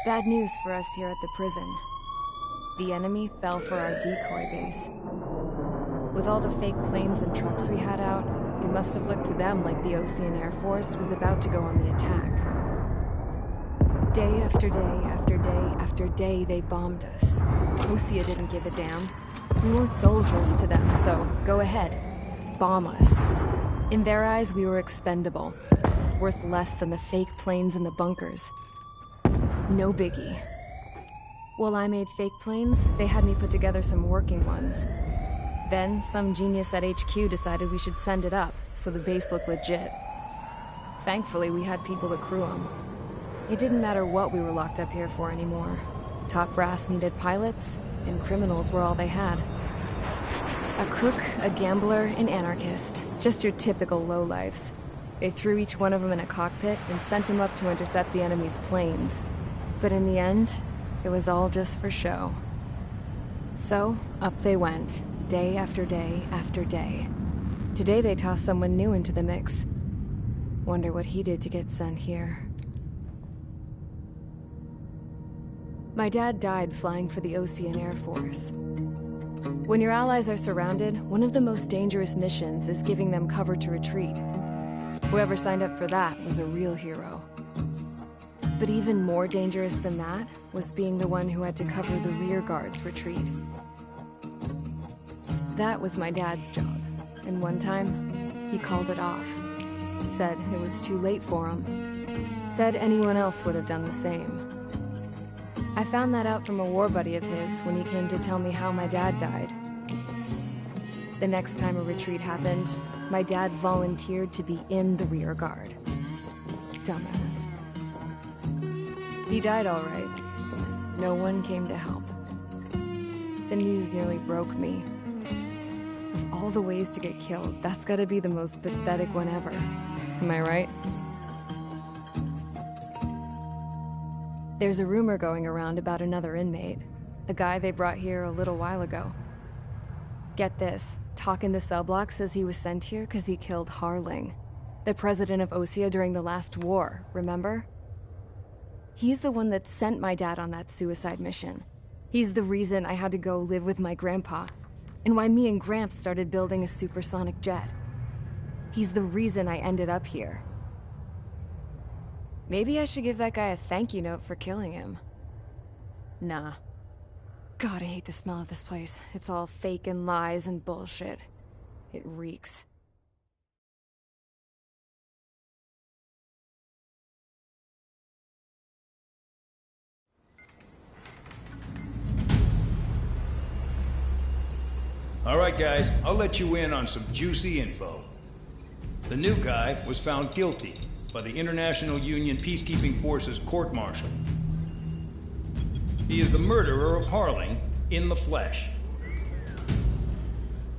Bad news for us here at the prison. The enemy fell for our decoy base. With all the fake planes and trucks we had out, it must have looked to them like the Ocean Air Force was about to go on the attack. Day after day after day after day, they bombed us. Osea didn't give a damn. We weren't soldiers to them, so go ahead. Bomb us. In their eyes, we were expendable. Worth less than the fake planes in the bunkers. No biggie. While I made fake planes, they had me put together some working ones. Then, some genius at HQ decided we should send it up, so the base looked legit. Thankfully, we had people to crew them. It didn't matter what we were locked up here for anymore. Top brass needed pilots, and criminals were all they had. A crook, a gambler, an anarchist. Just your typical lowlifes. They threw each one of them in a cockpit and sent them up to intercept the enemy's planes. But in the end, it was all just for show. So, up they went, day after day after day. Today they tossed someone new into the mix. Wonder what he did to get sent here. My dad died flying for the Ocean Air Force. When your allies are surrounded, one of the most dangerous missions is giving them cover to retreat. Whoever signed up for that was a real hero. But even more dangerous than that was being the one who had to cover the rear guard's retreat. That was my dad's job, and one time, he called it off. Said it was too late for him. Said anyone else would have done the same. I found that out from a war buddy of his when he came to tell me how my dad died. The next time a retreat happened, my dad volunteered to be in the rear guard. Dumbass. He died all right. No one came to help. The news nearly broke me. Of all the ways to get killed, that's gotta be the most pathetic one ever. Am I right? There's a rumor going around about another inmate. A guy they brought here a little while ago. Get this, talk in the cell block says he was sent here because he killed Harling, the president of Osea during the last war, remember? He's the one that sent my dad on that suicide mission. He's the reason I had to go live with my grandpa, and why me and Gramps started building a supersonic jet. He's the reason I ended up here. Maybe I should give that guy a thank you note for killing him. Nah. God, I hate the smell of this place. It's all fake and lies and bullshit. It reeks. All right, guys, I'll let you in on some juicy info. The new guy was found guilty by the International Union Peacekeeping Forces court-martial. He is the murderer of Harling in the flesh.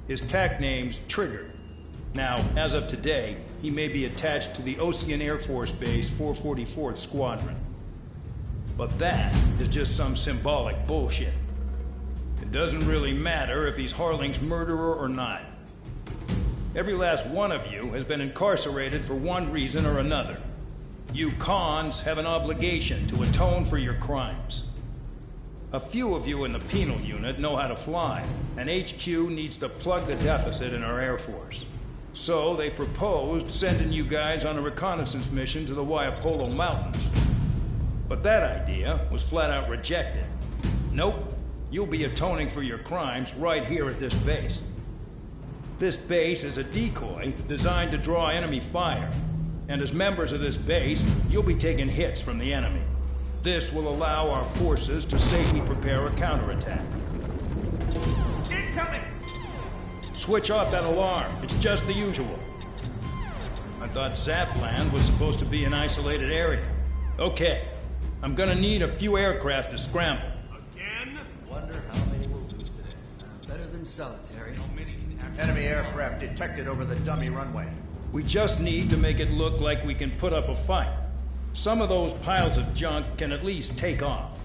His tack name's Trigger. Now, as of today, he may be attached to the Ocean Air Force Base 444th Squadron. But that is just some symbolic bullshit. It doesn't really matter if he's Harling's murderer or not. Every last one of you has been incarcerated for one reason or another. You cons have an obligation to atone for your crimes. A few of you in the penal unit know how to fly, and HQ needs to plug the deficit in our Air Force. So they proposed sending you guys on a reconnaissance mission to the Waiapolo Mountains. But that idea was flat out rejected. Nope, you'll be atoning for your crimes right here at this base. This base is a decoy designed to draw enemy fire. And as members of this base, you'll be taking hits from the enemy. This will allow our forces to safely prepare a counterattack. Incoming! Switch off that alarm. It's just the usual. I thought Zapland was supposed to be an isolated area. Okay, I'm gonna need a few aircraft to scramble. Again? Wonder how many we'll lose today. Better than solitary. How many can actually... Enemy aircraft detected over the dummy runway. We just need to make it look like we can put up a fight. Some of those piles of junk can at least take off.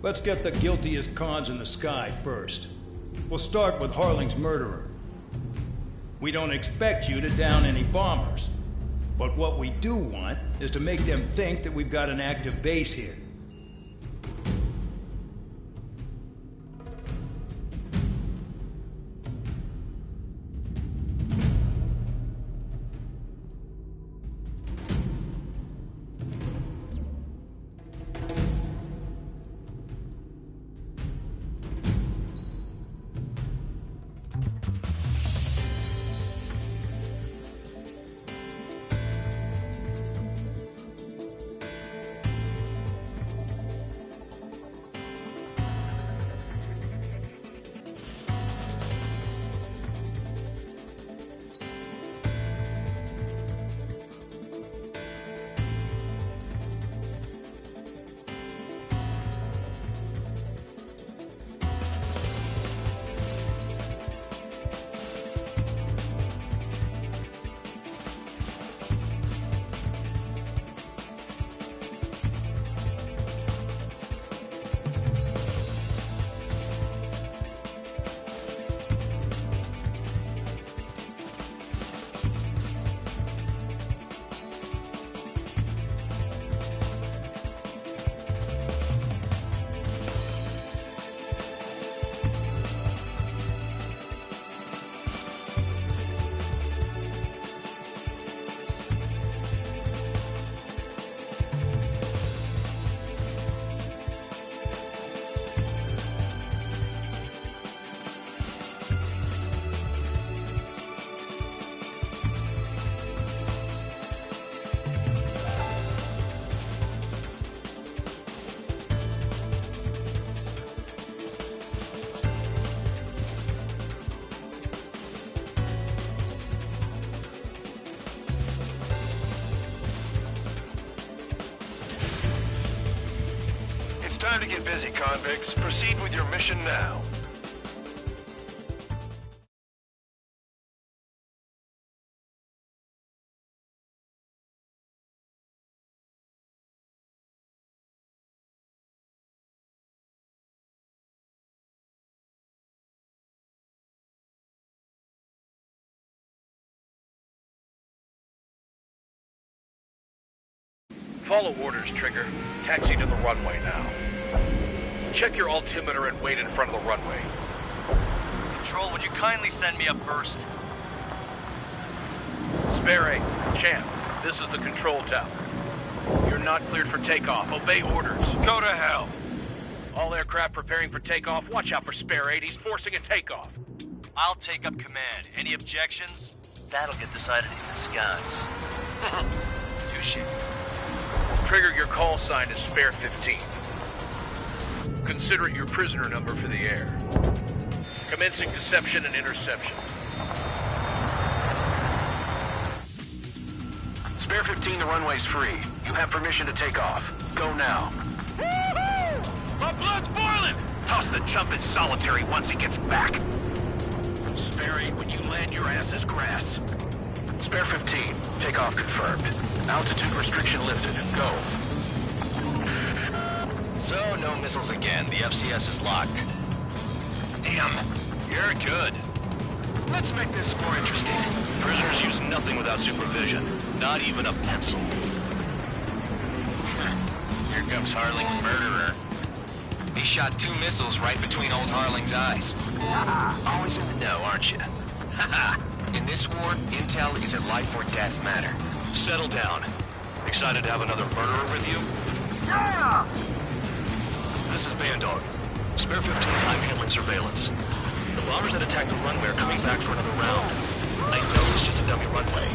Let's get the guiltiest cons in the sky first. We'll start with Harling's murderer. We don't expect you to down any bombers. But what we do want is to make them think that we've got an active base here. to get busy, convicts. Proceed with your mission now. Follow orders, Trigger. Taxi to the runway now. Check your altimeter and wait in front of the runway. Control, would you kindly send me up first? Spare 8, Champ, this is the control tower. You're not cleared for takeoff. Obey orders. Go to hell. All aircraft preparing for takeoff. Watch out for Spare 8. He's forcing a takeoff. I'll take up command. Any objections? That'll get decided in the skies. Touche. Trigger, your call sign is Spare 15. Consider it your prisoner number for the air. Commencing deception and interception. Spare 15, the runway's free. You have permission to take off. Go now. My blood's boiling! Toss the chump in solitary once he gets back. Spare 8, when you land, your ass is grass. Spare 15, takeoff confirmed. Altitude restriction lifted. Go. So, no missiles again. The FCS is locked. Damn. You're good. Let's make this more interesting. Prisoners use nothing without supervision. Not even a pencil. Here comes Harling's murderer. He shot 2 missiles right between old Harling's eyes. Always in the know, aren't you? Haha. In this war, intel is a life or death matter. Settle down. Excited to have another murderer with you? Yeah! This is Bandog. Spare 15, I'm handling surveillance. The bombers that attacked the runway are coming back for another round. I know it's just a dummy runway.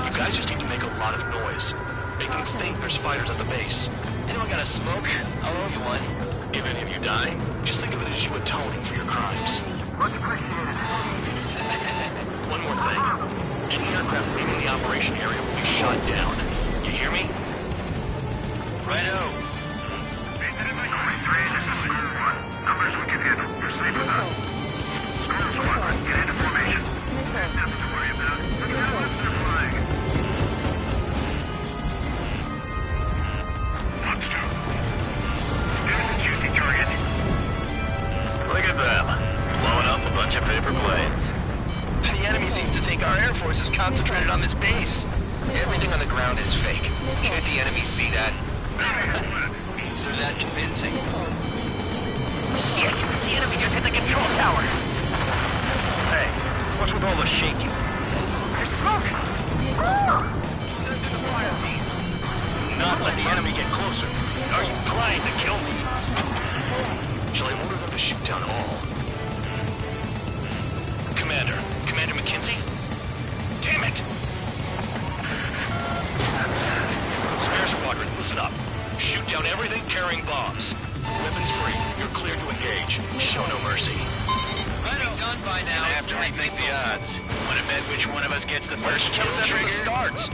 You guys just need to make a lot of noise. Make them think there's fighters at the base. Anyone got a smoke? I'll owe you one. If any of you die, just think of it as you atoning for your crimes. Much appreciated. One more thing. Any aircraft leaving the operation area will be shot down. You hear me? Righto. This is Square 1. Numbers we can handle. Proceed with us. Square Squadron, get into formation. Nothing to worry about. Let's the flag. Monster. There's a juicy target. Look at them. Blowing up a bunch of paper planes. The enemy seems to think our Air Force is concentrated on this base. Everything on the ground is fake. Can't the enemy see that? So that convincing. Shit! The enemy just hit the control tower! Hey, what's with all the shaking? There's smoke! Not let the enemy get closer. Are you trying to kill me? Shall I order them to shoot down all? Commander McKenzie? Damn it! Spare Squadron, listen up. Shoot down everything carrying bombs. Weapons free. You're cleared to engage. Show no mercy. Right done by now. I have to rethink the odds. Want to bet which one of us gets the first kill Kills after the starts.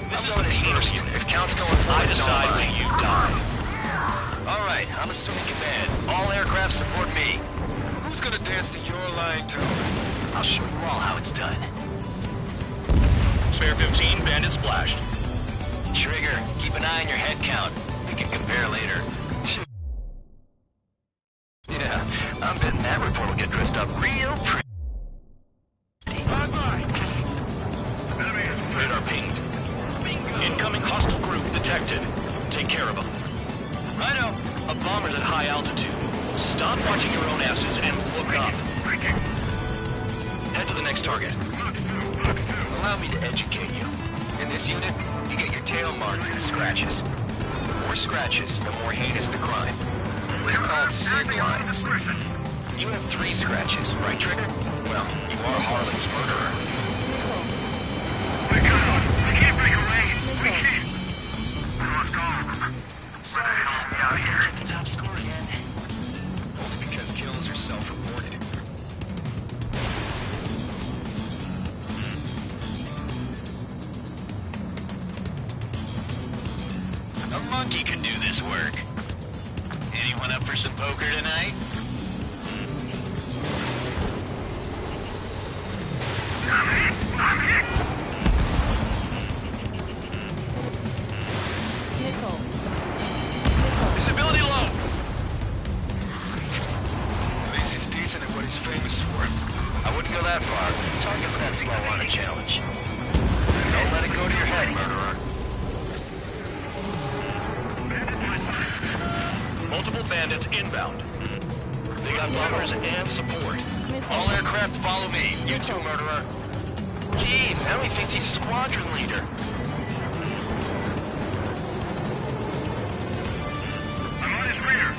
This is the penal unit. If count's going forward, I decide when you die. All right, I'm assuming command. All aircraft support me. Who's gonna dance to your line, too? I'll show you all how it's done. Spare 15, bandit splashed. Trigger, keep an eye on your head count. We can compare later. Yeah, I'm betting that report will get dressed up real pretty. Radar pinged. Incoming hostile group detected. Take care of them. Righto. A bomber's at high altitude. Stop watching your own asses and look up. Head to the next target. Allow me to educate you. In this unit, you get your tail marked with scratches. The more scratches, the more heinous the crime. They're called sig lines. You have 3 scratches, right, Trigger? Well, you are Harling's murderer. We can't break away. We can't. We lost all of them. Where the hell are we out here? The top score again. Only because kills are self-reported. A monkey can do this work. Anyone up for some poker tonight? Nickel. Visibility low! At least he's decent at what he's famous for. I wouldn't go that far. Target's that slow on a challenge. Don't let it go to your head, murderer. Multiple bandits inbound. They got bombers and support. All aircraft follow me. You too, murderer. Jeez, now he thinks he's squadron leader. I'm on his rear.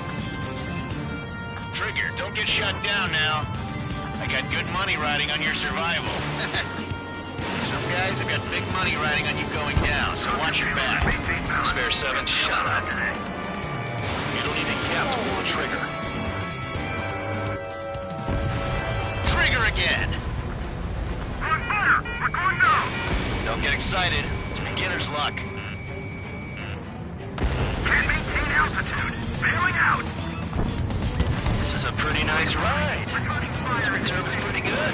Trigger, don't get shut down now. I got good money riding on your survival. Some guys have got big money riding on you going down, so watch your back. Spare 7, shut up. You don't need a gap to pull the trigger. Trigger again! We're on fire! We're going down! Don't get excited. It's beginner's luck. Can't maintain altitude! Bailing out! This is a pretty nice ride. This reserve is pretty good.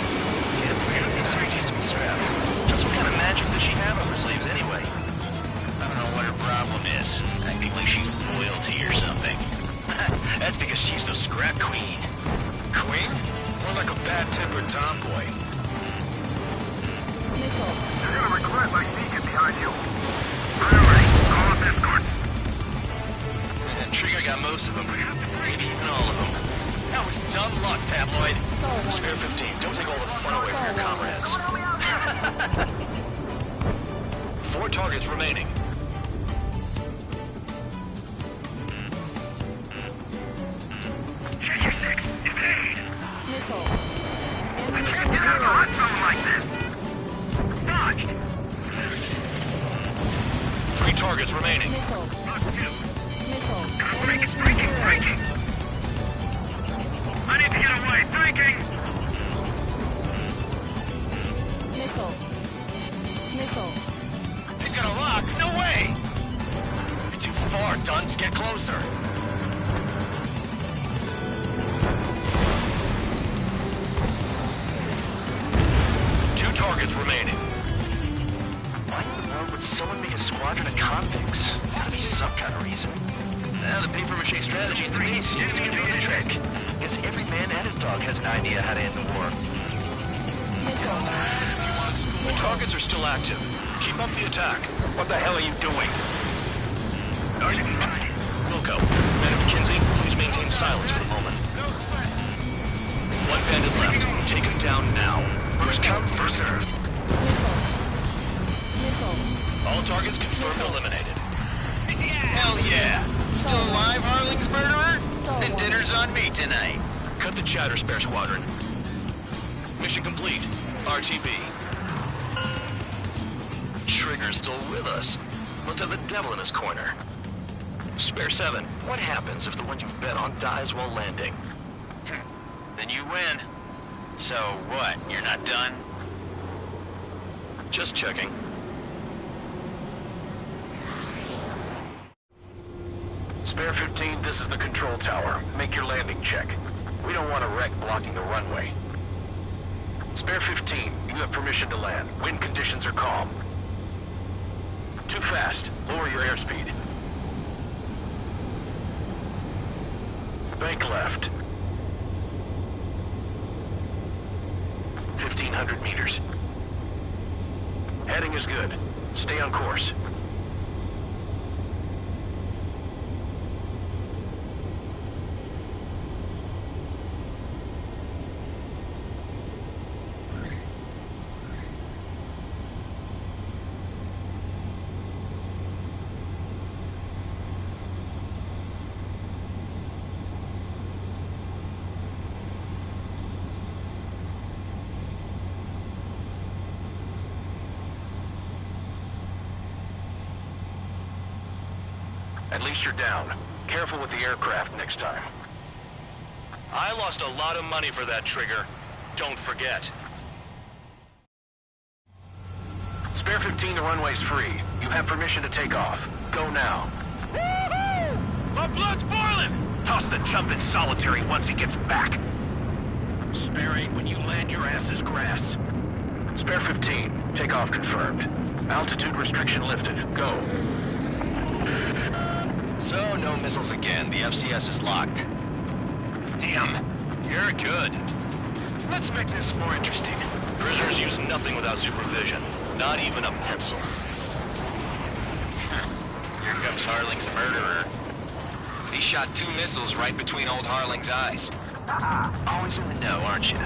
Can't believe these things used to be strapped. Just what kind of magic does she have up her sleeves anyway? I don't know what her problem is. Acting like she's royalty or something. That's because she's the scrap queen. Queen? More like a bad-tempered tomboy. Nickel. You're gonna regret my sneaking behind you. Priority, call up escort. Trigger got most of them. Maybe even all of them. That was dumb luck, Tabloid. Spare 15, don't take all the fun away from your comrades. 4 targets remaining. Check your 6. Evade! Nickel. I can't get out of the hot zone like this! Dodged! 3 targets remaining. Nickel. Lost 2. Nickel. Braking! I need to get away! Braking! Nickel. Nickel. You're gonna lock? No way! You're too far, dunce. Get closer. Two targets remaining. Why in the world would someone make a squadron of convicts? Gotta be some kind of reason. Now the paper-mache strategy at the base seems to be doing the trick. Guess every man and his dog has an idea how to end the war. The targets are still active. Keep up the attack. What the hell are you doing? Wilco, men of McKinsey, please maintain silence for the moment. 1 bandit left. Take him down now. First come, first served. Nickel. All targets confirmed eliminated. Hell yeah! Still alive, Harling's murderer? Then dinner's on me tonight. Cut the chatter, Spare Squadron. Mission complete. RTB. Trigger's still with us. Must have the devil in his corner. Spare 7, what happens if the one you've bet on dies while landing? Then you win. So what, you're not done? Just checking. Spare 15, this is the control tower. Make your landing check. We don't want a wreck blocking the runway. Spare 15, you have permission to land. Wind conditions are calm. Too fast. Lower your airspeed. Bank left. 1,500 meters. Heading is good. Stay on course. At least you're down. Careful with the aircraft next time. I lost a lot of money for that trigger. Don't forget. Spare 15, the runway's free. You have permission to take off. Go now. Woohoo! Our blood's boiling! Toss the chump in solitary once he gets back. Spare 8 when you land your ass is grass. Spare 15, takeoff confirmed. Altitude restriction lifted. Go. So, no missiles again. The FCS is locked. Damn, you're good. Let's make this more interesting. Prisoners use nothing without supervision. Not even a pencil. Here comes Harling's murderer. He shot 2 missiles right between old Harling's eyes. Always in the know, aren't you?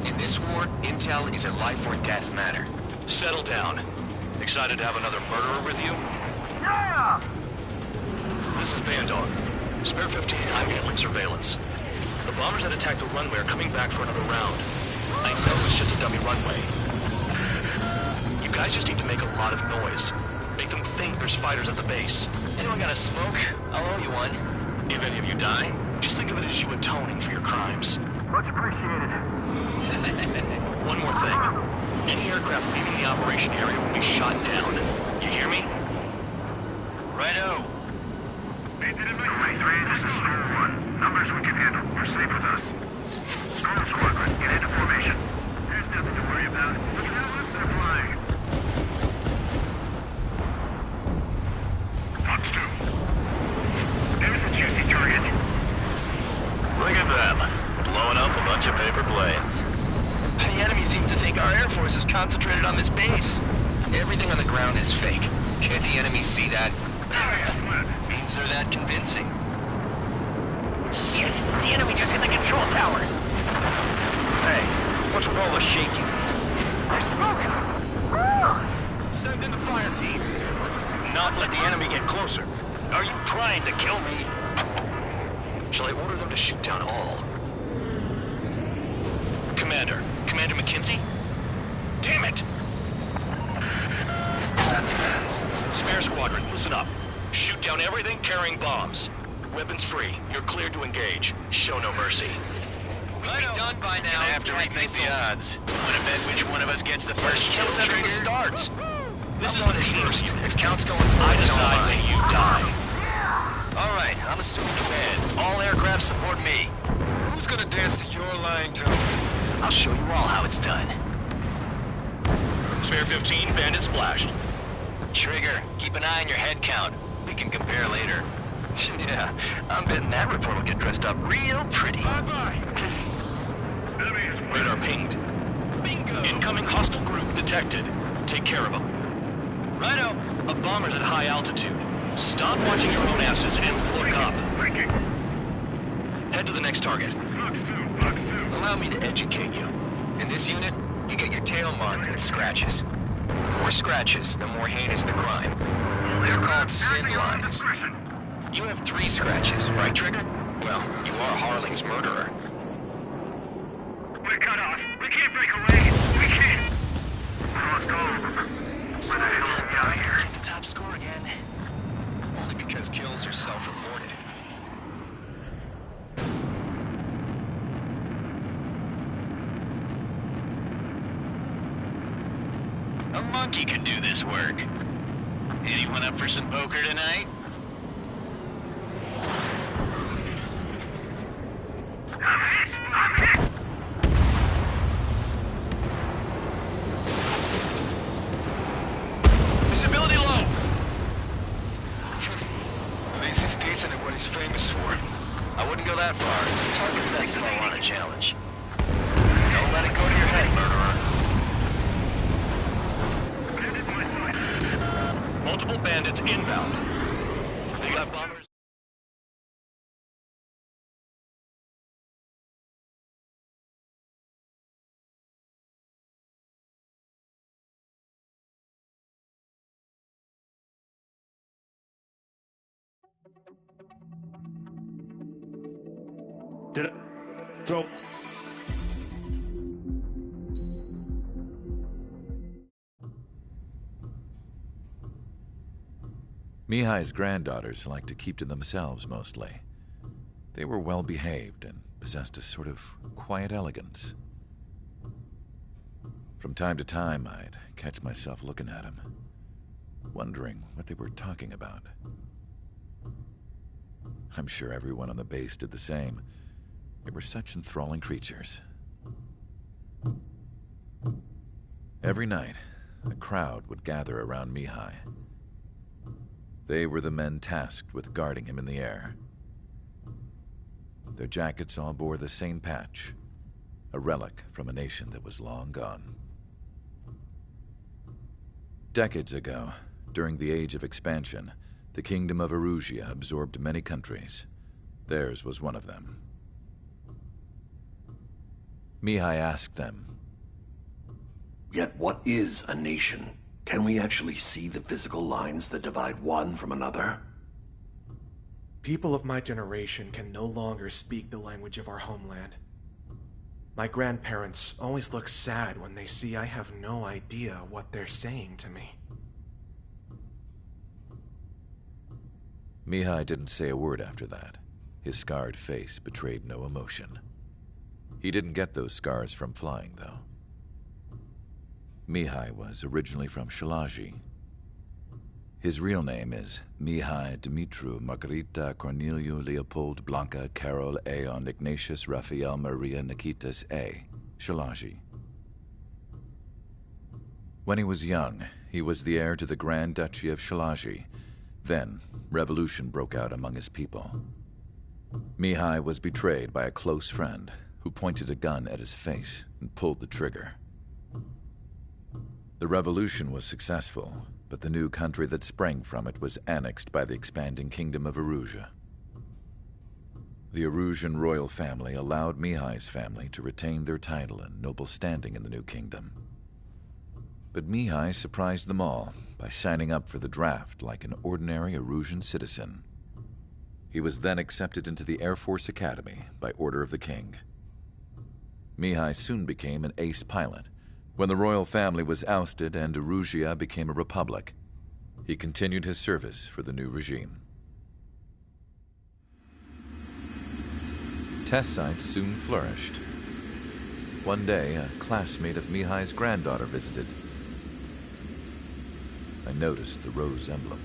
In this war, intel is a life or death matter. Settle down. Excited to have another murderer with you? Yeah! This is Bandog. Spare 15, I'm handling surveillance. The bombers that attacked the runway are coming back for another round. I know it's just a dummy runway. You guys just need to make a lot of noise. Make them think there's fighters at the base. Anyone got a smoke? I'll owe you one. If any of you die, just think of it as you atoning for your crimes. Much appreciated. One more thing. Any aircraft leaving the operation area will be shot down. You hear me? Righto. Runway 3, this is Storm 1. Numbers we can handle. You're safe with us. Storm Squadron, get into formation. There's nothing to worry about. Look at how loose they're flying. Fox 2. There's a juicy target. Look at them. Blowing up a bunch of paper planes. The enemy seems to think our Air Force is concentrated on this base. Everything on the ground is fake. Can't the enemy see that? Means they're that convincing. Shit! The enemy just hit the control tower! Hey, what's with all the shaking? There's smoke! Send in the fire team. Not let the enemy get closer. Are you trying to kill me? Shall I order them to shoot down all? Commander McKenzie? Damn it! Spare squadron, listen up. Shoot down everything carrying bombs. Weapons free. You're cleared to engage. Show no mercy. We'll be done by now. Gonna have to rethink the odds. Wanna bet which one of us gets the first kill trigger? Starts. This is the meeting unit. If count's going I decide when you die. All right, I'm assuming command. All aircraft support me. Who's gonna dance to your lying tone? I'll show you all how it's done. Spare 15, bandit splashed. Trigger, keep an eye on your head count. We can compare later. Yeah, I'm betting that report will get dressed up real pretty. Bye-bye. Radar pinged. Bingo. Incoming hostile group detected. Take care of them. Righto. A bomber's at high altitude. Stop watching your own asses and look up. Head to the next target. Allow me to educate you. In this unit, you get your tail marked with scratches. The more scratches, the more heinous the crime. They're called sin lines. You have 3 scratches, right, Trigger? Well, you are Harling's murderer. We're cut off. We can't break away. We can't. Let's go. Where the hell are we out of here? The top score again. Only because kills are self-reported. A monkey could do this work. Anyone up for some poker tonight? I'm hit. Visibility low! At least he's decent at what he's famous for. I wouldn't go that far. Target's that slow on a challenge. Don't let it go to your head, murderer. Multiple bandits inbound. They got bombers. Did I throw... Mihai's granddaughters liked to keep to themselves mostly. They were well behaved and possessed a sort of quiet elegance. From time to time, I'd catch myself looking at them, wondering what they were talking about. I'm sure everyone on the base did the same. They were such enthralling creatures. Every night, a crowd would gather around Mihai. They were the men tasked with guarding him in the air. Their jackets all bore the same patch, a relic from a nation that was long gone. Decades ago, during the Age of Expansion, the Kingdom of Erusia absorbed many countries. Theirs was one of them. Mihai asked them, "Yet what is a nation? Can we actually see the physical lines that divide one from another?" People of my generation can no longer speak the language of our homeland. My grandparents always look sad when they see I have no idea what they're saying to me. Mihai didn't say a word after that. His scarred face betrayed no emotion. He didn't get those scars from flying, though. Mihai was originally from Shalaji. His real name is Mihai Dumitru Margarita Corneliu Leopold Blanca Carol Aeon Ignatius Raphael Maria Nikitas A. Shalaji. When he was young, he was the heir to the Grand Duchy of Shalaji. Then, revolution broke out among his people. Mihai was betrayed by a close friend who pointed a gun at his face and pulled the trigger. The revolution was successful, but the new country that sprang from it was annexed by the expanding Kingdom of Erusia. The Erusian royal family allowed Mihai's family to retain their title and noble standing in the new kingdom. But Mihai surprised them all by signing up for the draft like an ordinary Erusian citizen. He was then accepted into the Air Force Academy by order of the king. Mihai soon became an ace pilot. When the royal family was ousted and Erusia became a republic, he continued his service for the new regime. Test sites soon flourished. One day, a classmate of Mihai's granddaughter visited. I noticed the rose emblem.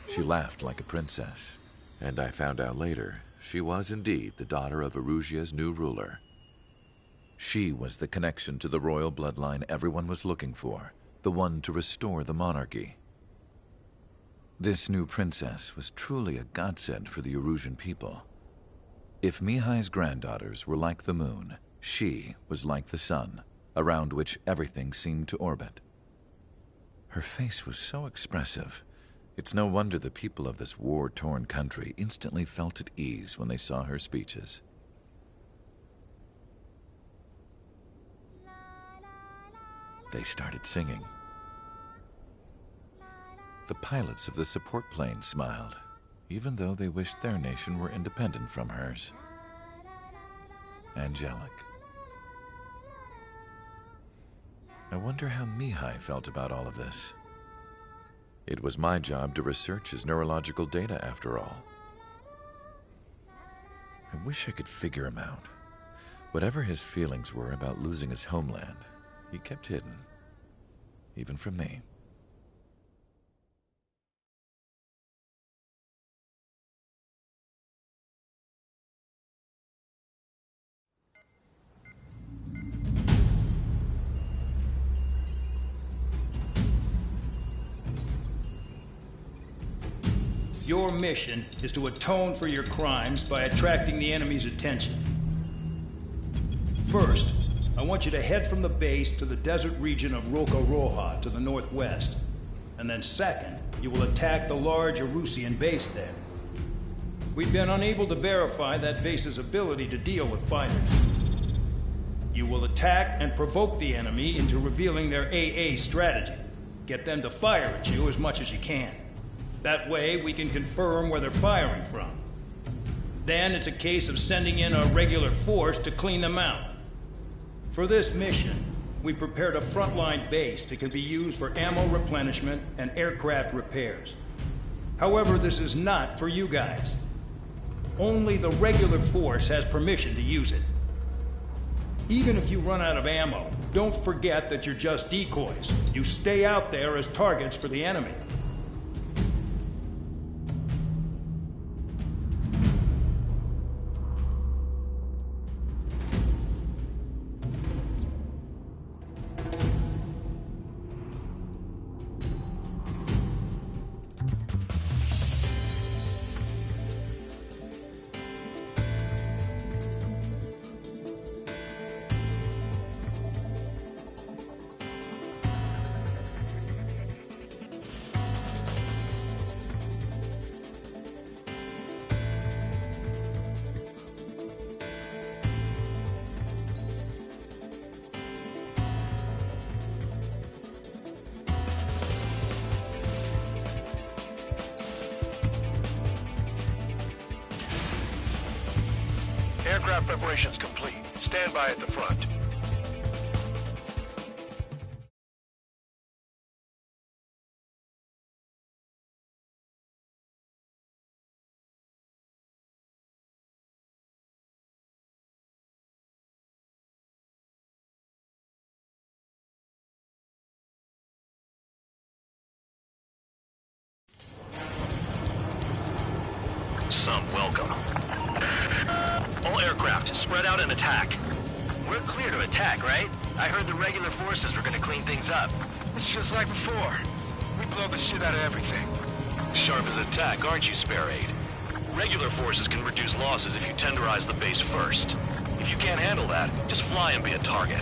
She laughed like a princess, and I found out later she was indeed the daughter of Erusia's new ruler. She was the connection to the royal bloodline everyone was looking for, the one to restore the monarchy. This new princess was truly a godsend for the Erusian people. If Mihai's granddaughters were like the moon, she was like the sun, around which everything seemed to orbit. Her face was so expressive. It's no wonder the people of this war-torn country instantly felt at ease when they saw her speeches. They started singing. The pilots of the support planes smiled, even though they wished their nation were independent from hers. Angelic. I wonder how Mihai felt about all of this. It was my job to research his neurological data, after all. I wish I could figure him out. Whatever his feelings were about losing his homeland, he kept hidden, even from me. Your mission is to atone for your crimes by attracting the enemy's attention. First, I want you to head from the base to the desert region of Roca-Roja to the northwest. And then second, you will attack the large Erusian base there. We've been unable to verify that base's ability to deal with fighters. You will attack and provoke the enemy into revealing their AA strategy. Get them to fire at you as much as you can. That way, we can confirm where they're firing from. Then it's a case of sending in a regular force to clean them out. For this mission, we prepared a frontline base that can be used for ammo replenishment and aircraft repairs. However, this is not for you guys. Only the regular force has permission to use it. Even if you run out of ammo, don't forget that you're just decoys. You stay out there as targets for the enemy. Aircraft preparations complete. Stand by at the front. Some welcome. All aircraft, spread out and attack. We're clear to attack, right? I heard the regular forces were gonna clean things up. It's just like before. We blow the shit out of everything. Sharp as attack, aren't you, Spare 8? Regular forces can reduce losses if you tenderize the base first. If you can't handle that, just fly and be a target.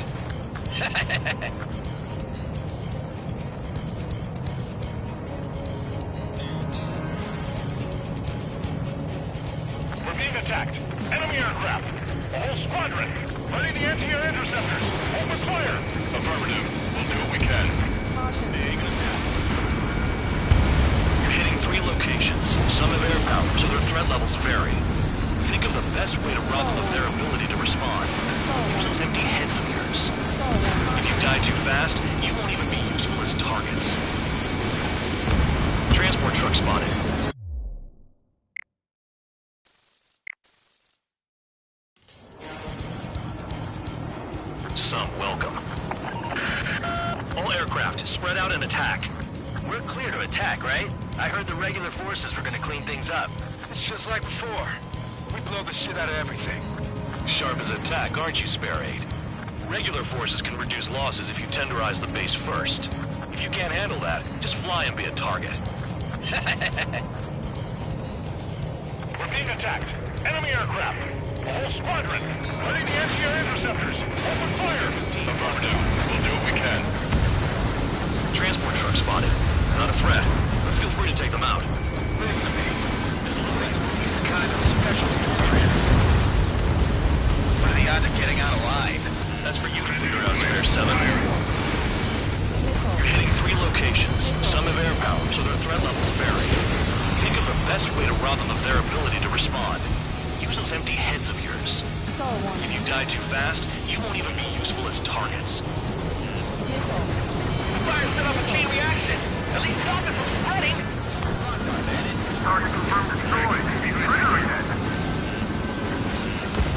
We're being attacked. Enemy aircraft. A whole squadron. Ready the anti-air interceptors. Open fire. Affirmative. We'll do what we can. Being attacked. You're hitting 3 locations. Some have air power, so their threat levels vary. Think of the best way to rob them of their ability to respond. Use those empty heads of yours. If you die too fast, you won't even be useful as targets. Transport truck spotted. Some welcome. All aircraft, spread out and attack. We're clear to attack, right? I heard the regular forces were gonna clean things up. It's just like before. We blow the shit out of everything. Sharp as attack, aren't you, Spare 8? Regular forces can reduce losses if you tenderize the base first. If you can't handle that, just fly and be a target. We're being attacked. Enemy aircraft. A whole squadron. Ready the anti-air interceptors. Open fire. Affirmative. We'll do what we can. Transport truck spotted. Not a threat, but feel free to take them out. This looks like kind of a specialty target. What are the odds of getting out alive? That's for you to figure out, Spare 7. You're hitting 3 locations. Some have air power, so their threat levels vary. Think of the best way to rob them of their ability to respond. Use those empty heads of yours. If you die too fast, you won't even be useful as targets. The fire set off a chain reaction. At least stop it from spreading. Target confirmed destroyed. Triggering it.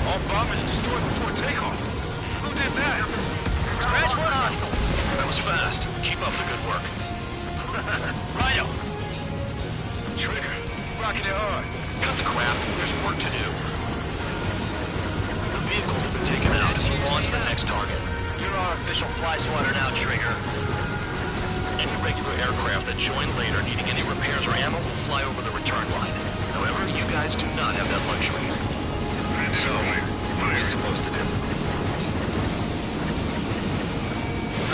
All bombers destroyed before takeoff. Who did that? Scratch one hostile. That was fast. Keep up the good work. Rhino. Trigger. Rocking it hard. Cut the crap. There's work to do. The vehicles have been taken out. Move on to the next target. You're our official fly swatter now, Trigger. Any regular aircraft that join later needing any repairs or ammo will fly over the return line. However, you guys do not have that luxury. So, what are you supposed to do?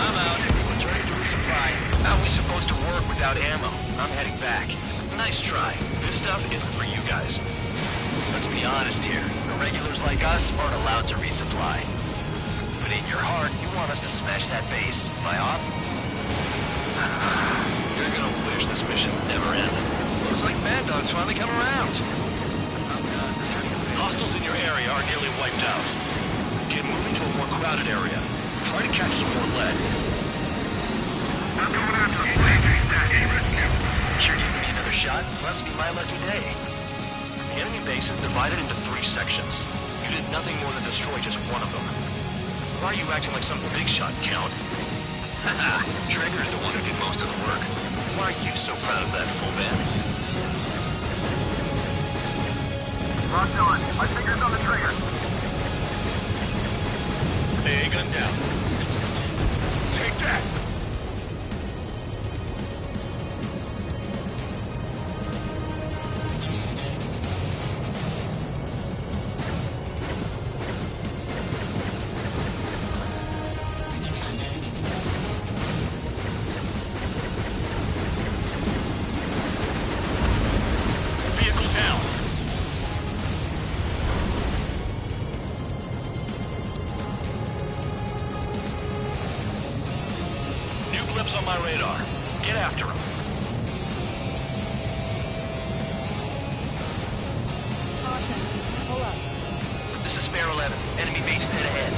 I'm out. Returning to resupply. How are we supposed to work without ammo? I'm heading back. Nice try. This stuff isn't for you guys. Let's be honest here. The regulars like us aren't allowed to resupply. But in your heart, you want us to smash that base. Am I off? You're gonna wish this mission never ended. Looks like Mad Dog's finally come around. Hostiles in your area are nearly wiped out. Get moving to a more crowded area. Try to catch some more lead. I'm going after a blazing statue rescue. Sure, give me another shot. Must be my lucky day. The enemy base is divided into 3 sections. You did nothing more than destroy just one of them. Why are you acting like some big shot, Count? Haha, Trigger's the one who did most of the work. Why are you so proud of that, full band? Locked on. My finger's on the trigger. AA gun down. Take that! Vehicle down. New blips on my radar. Get after them. This is Spare 11. Enemy base dead ahead.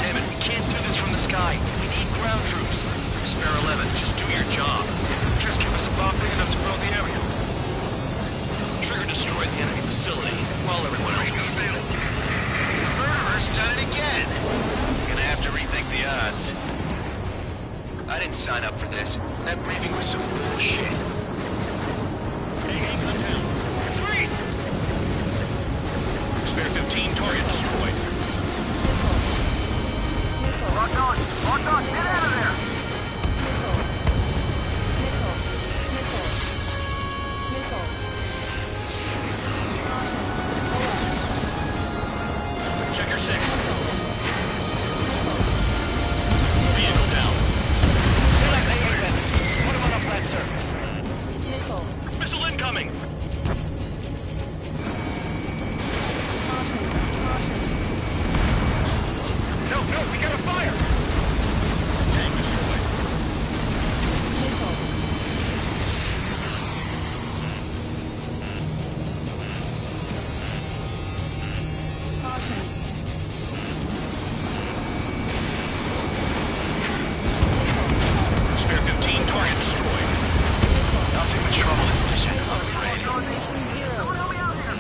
Damn it, we can't do this from the sky. We need ground troops. Spare 11, just do your job. Just give us a bomb big enough to blow the area. Trigger destroyed the enemy facility while everyone else was sleeping. The murderer's done it again. Gonna have to rethink the odds. I didn't sign up for this. That briefing was some bullshit. AA gun down. Spare 15, target destroyed. Locked on. Locked on. Get out of there. Checker 6. Vehicle down. Put him on a flat surface. Missile incoming. No, we gotta fire! Tank destroyed. Spare 15, target destroyed. Nothing but trouble this mission, I'm afraid. Someone help me out here.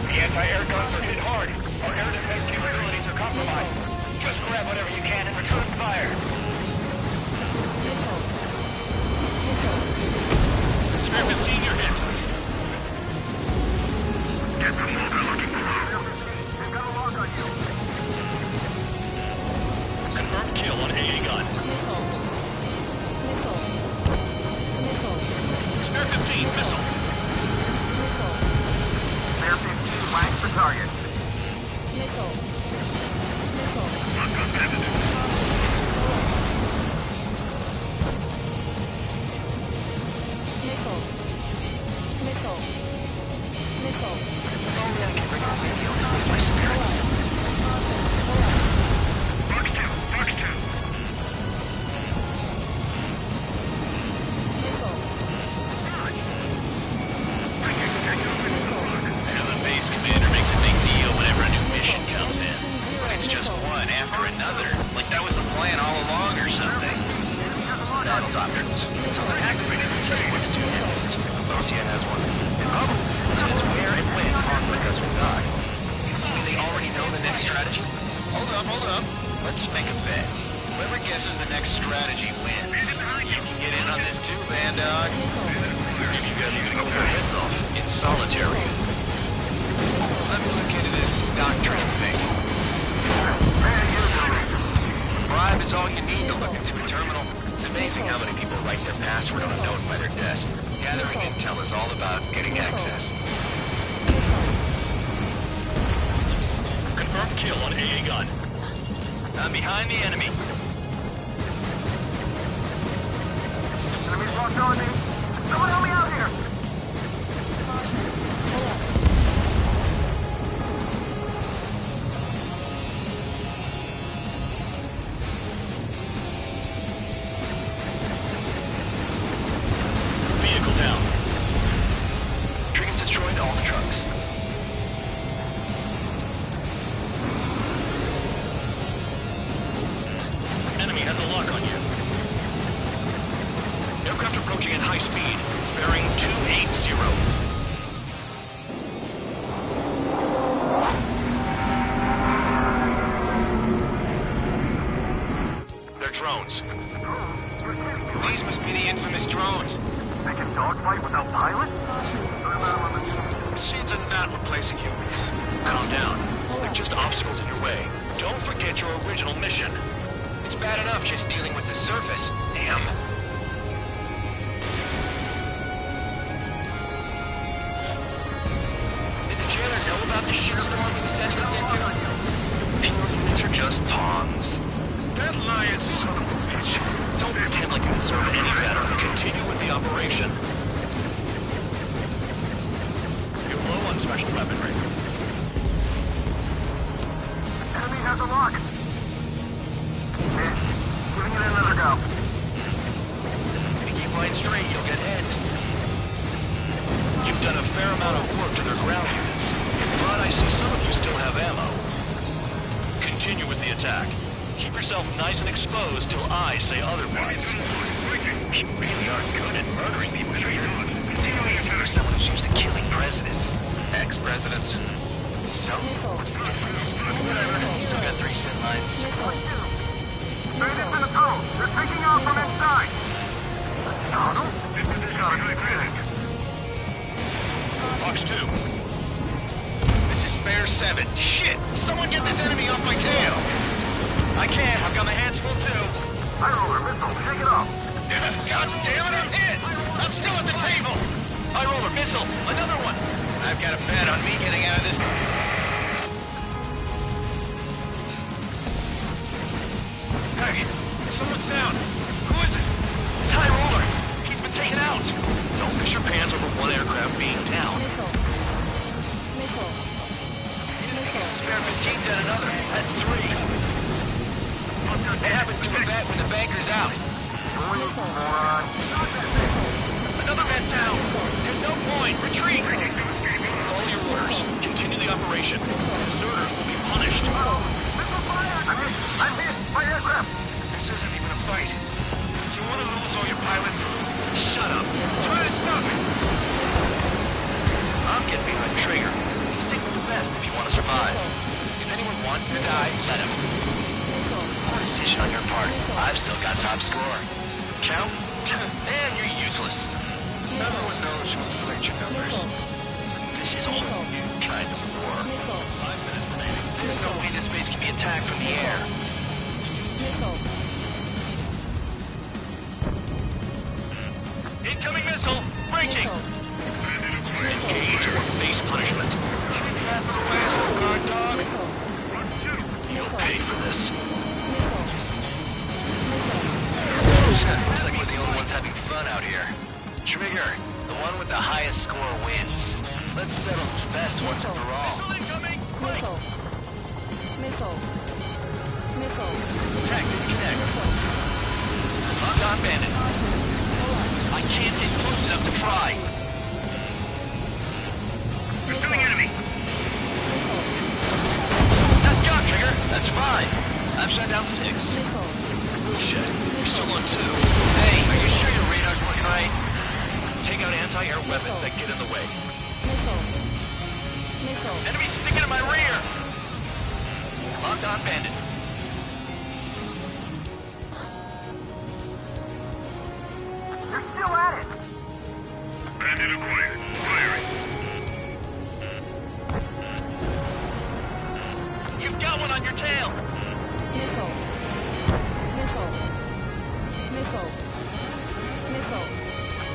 The anti-air guns are hit hard. Our air defense capabilities are compromised. Just grab whatever you can and return fire. Spare 15, you're hit. Get the move they're looking for. They've got a lock on you. Confirmed kill on AA gun. Spare 15, missile. Spare 15 flags for target. Only I can bring this video to lift my spirits. Box 2. Box 2. I know the base commander makes a big deal whenever a new mission comes in. But it's just one after another. Like that was the plan all along or something. Non-doctrines. So they're activated to tell you what to do next. Lucia has one. Oh, so it's where and when pawns like us will die. You mean they already know the next strategy? Hold up. Let's make a bet. Whoever guesses the next strategy wins. You can get in on this too, Bandog. Maybe you guys are gonna get their heads off in solitary. Let me look into this doctrine thing. A bribe is all you need to look into a terminal. It's amazing how many people write their password on a note by their desk. Gathering intel is all about getting access. Confirmed kill on AA gun. I'm behind the enemy. Enemy's locked on me. Someone help me out here. Vehicle down. Triggers destroyed all the trucks. Enemy has a lock on you. Aircraft approaching at high speed. bearing 280. They're drones. These must be the infamous drones. They can dogfight without pilots? Machines are not replacing humans. Calm down. They're just obstacles in your way. Don't forget your original mission. It's bad enough just dealing with the surface. Damn. Did the jailer know about the shitstorm he was sending us into? Humans are just pawns. That lion son of a bitch. Don't pretend like you deserve any better. Continue with the operation. You're low on special weaponry. Enemy has a lock. Giving it another go. If you keep flying straight, you'll get hit. You've done a fair amount of work to their ground units, but I see some of you still have ammo. Continue with the attack. Keep yourself nice and exposed till I say otherwise. You really are good at murdering people, Traitor. It's easy for someone who's used to killing presidents. Ex-presidents. So, what's the difference? Whatever, he's still got 3 sin lines. Bandits in the tunnel. They're taking off from inside. Tunnel? This is not a good thing. Fox 2. This is Spare 7. Shit! Someone get this enemy off my tail! I can't. I've got my hands full too. High roller missile. Shake it off. God damn it, I'm hit! I'm still at the table! High roller missile. Another one. I've got a bet on me getting out of this. Hey, someone's down. Who is it? It's High roller. He's been taken out. Don't piss your pants over one aircraft being down. Spare 15's at another. That's 3. It happens to a vet when the banker's out. Another vet down. There's no point. Retreat. Follow your orders. Continue the operation. Deserters will be punished. I'm hit. My aircraft. This isn't even a fight. You want to lose all your pilots? Shut up. Try to stop it. I'm getting behind the trigger. Stick with the best if you want to survive. If anyone wants to die, let him. Poor decision on your part. I've still got top score. Count? Man, you're useless. Everyone knows who inflates your numbers. This is a whole new kind of war. 5 minutes remaining. There's no way this base can be attacked from the air. Incoming missile! Breaking! Engage or face punishment. Pass it away, little guard dog. You'll pay for this. Looks like we're the only ones having fun out here. Trigger, the one with the highest score wins. Let's settle who's best once and for all. Tech, connect. Lock on bandit. I can't get close enough to try. Pursuing enemy. That's got Trigger. That's 5. I've shut down 6. Bullshit. You're still on 2. Hey, are you sure your radar's working right? Take out anti-air weapons that get in the way. Enemy's sticking in my rear. Locked on bandit. You're still at it. Bandit acquired. Firing. You've got one on your tail.